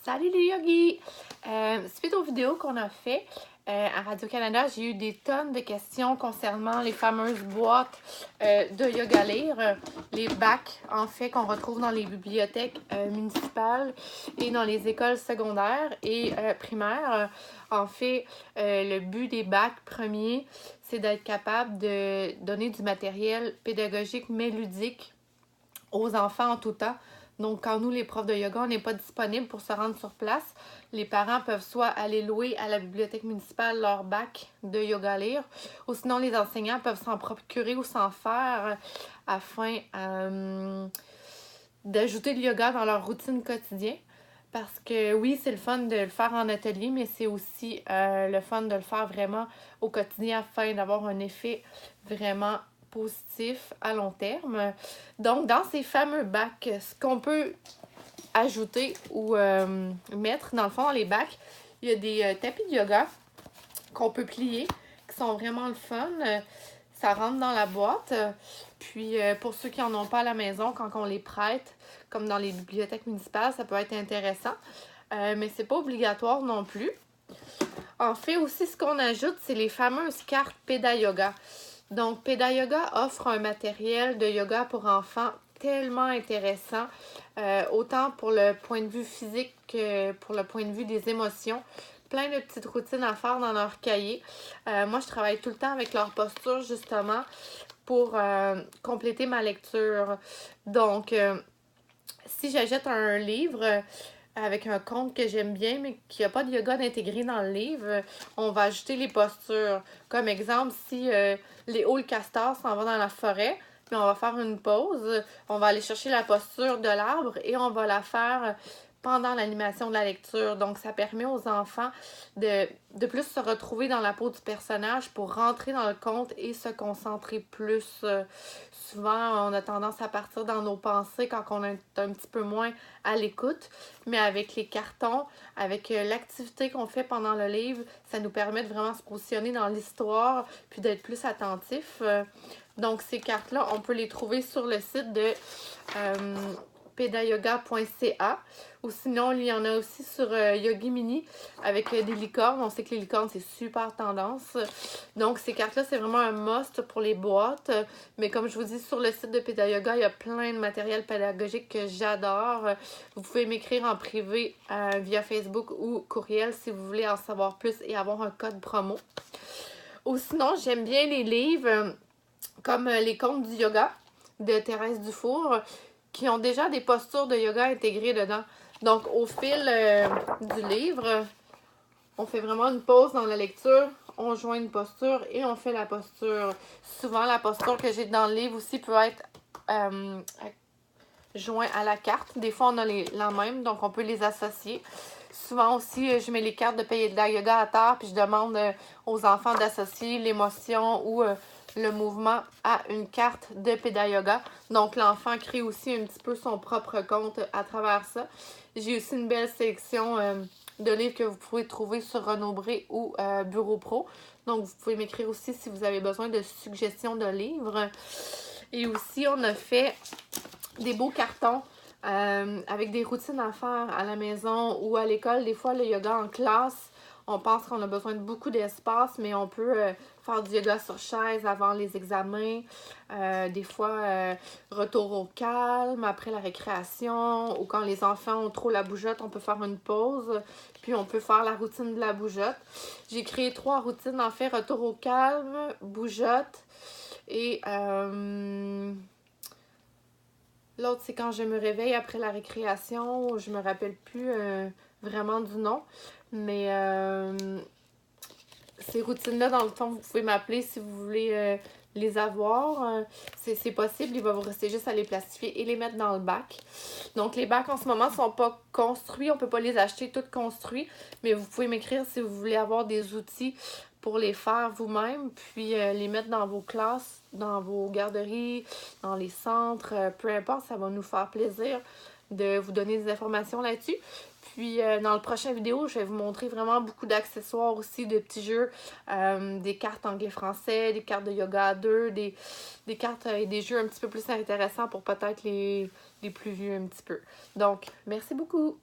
Salut les yogis! Suite aux vidéos qu'on a fait à Radio-Canada, j'ai eu des tonnes de questions concernant les fameuses boîtes de yoga lire, les bacs en fait qu'on retrouve dans les bibliothèques municipales et dans les écoles secondaires et primaires. En fait, le but des bacs premiers, c'est d'être capable de donner du matériel pédagogique mais ludique aux enfants en tout temps. Donc, quand nous, les profs de yoga, on n'est pas disponibles pour se rendre sur place, les parents peuvent soit aller louer à la bibliothèque municipale leur bac de yoga lire, ou sinon les enseignants peuvent s'en procurer ou s'en faire afin d'ajouter le yoga dans leur routine quotidienne. Parce que oui, c'est le fun de le faire en atelier, mais c'est aussi le fun de le faire vraiment au quotidien afin d'avoir un effet vraiment positif à long terme. Donc, dans ces fameux bacs, ce qu'on peut ajouter ou mettre, dans le fond, dans les bacs, il y a des tapis de yoga qu'on peut plier, qui sont vraiment le fun. Ça rentre dans la boîte. Puis, pour ceux qui n'en ont pas à la maison, quand on les prête, comme dans les bibliothèques municipales, ça peut être intéressant. Mais c'est pas obligatoire non plus. En fait, aussi, ce qu'on ajoute, c'est les fameuses cartes Peda Yoga. Donc, Peda Yoga offre un matériel de yoga pour enfants tellement intéressant, autant pour le point de vue physique que pour le point de vue des émotions. Plein de petites routines à faire dans leur cahier. Moi, je travaille tout le temps avec leur posture, justement, pour compléter ma lecture. Donc, si j'achète un livre avec un conte que j'aime bien, mais qu'il n'y a pas de yoga intégré dans le livre, on va ajouter les postures. Comme exemple, si Léo le castor s'en va dans la forêt, puis on va faire une pause, on va aller chercher la posture de l'arbre et on va la faire pendant l'animation de la lecture. Donc, ça permet aux enfants de plus se retrouver dans la peau du personnage pour rentrer dans le conte et se concentrer plus. Souvent, on a tendance à partir dans nos pensées quand on est un petit peu moins à l'écoute. Mais avec les cartons, avec l'activité qu'on fait pendant le livre, ça nous permet de vraiment se positionner dans l'histoire puis d'être plus attentif. Donc, ces cartes-là, on peut les trouver sur le site de pedayoga.ca ou sinon, il y en a aussi sur Yogi Mini avec des licornes. On sait que les licornes, c'est super tendance. Donc, ces cartes-là, c'est vraiment un must pour les boîtes. Mais comme je vous dis, sur le site de Pedayoga, il y a plein de matériel pédagogique que j'adore. Vous pouvez m'écrire en privé via Facebook ou courriel si vous voulez en savoir plus et avoir un code promo. Ou sinon, j'aime bien les livres comme Les Contes du yoga de Thérèse Dufour qui ont déjà des postures de yoga intégrées dedans. Donc, au fil du livre, on fait vraiment une pause dans la lecture, on joint une posture et on fait la posture. Souvent, la posture que j'ai dans le livre aussi peut être joint à la carte. Des fois, on a la même, donc on peut les associer. Souvent aussi, je mets les cartes de Peda Yoga à terre, puis je demande aux enfants d'associer l'émotion ou le mouvement à une carte de Peda Yoga. Donc, l'enfant crée aussi un petit peu son propre compte à travers ça. J'ai aussi une belle sélection de livres que vous pouvez trouver sur Renaud-Bré ou Bureau Pro. Donc, vous pouvez m'écrire aussi si vous avez besoin de suggestions de livres. Et aussi, on a fait des beaux cartons avec des routines à faire à la maison ou à l'école. Des fois, le yoga en classe, on pense qu'on a besoin de beaucoup d'espace, mais on peut faire du yoga sur chaise avant les examens. Des fois, retour au calme après la récréation ou quand les enfants ont trop la bougeotte, on peut faire une pause. Puis, on peut faire la routine de la bougeotte. J'ai créé 3 routines, en fait, retour au calme, bougeotte et l'autre, c'est quand je me réveille après la récréation. Je me rappelle plus vraiment du nom. Mais ces routines-là, dans le fond, vous pouvez m'appeler si vous voulez les avoir. C'est possible. Il va vous rester juste à les plastifier et les mettre dans le bac. Donc, les bacs en ce moment ne sont pas construits. On ne peut pas les acheter toutes construits. Mais vous pouvez m'écrire si vous voulez avoir des outils pour les faire vous-même, puis les mettre dans vos classes, dans vos garderies, dans les centres, peu importe, ça va nous faire plaisir de vous donner des informations là-dessus. Puis dans le prochain vidéo, je vais vous montrer vraiment beaucoup d'accessoires aussi, de petits jeux, des cartes anglais-français, des cartes de yoga à deux, des cartes et des jeux un petit peu plus intéressants pour peut-être les plus vieux un petit peu. Donc, merci beaucoup!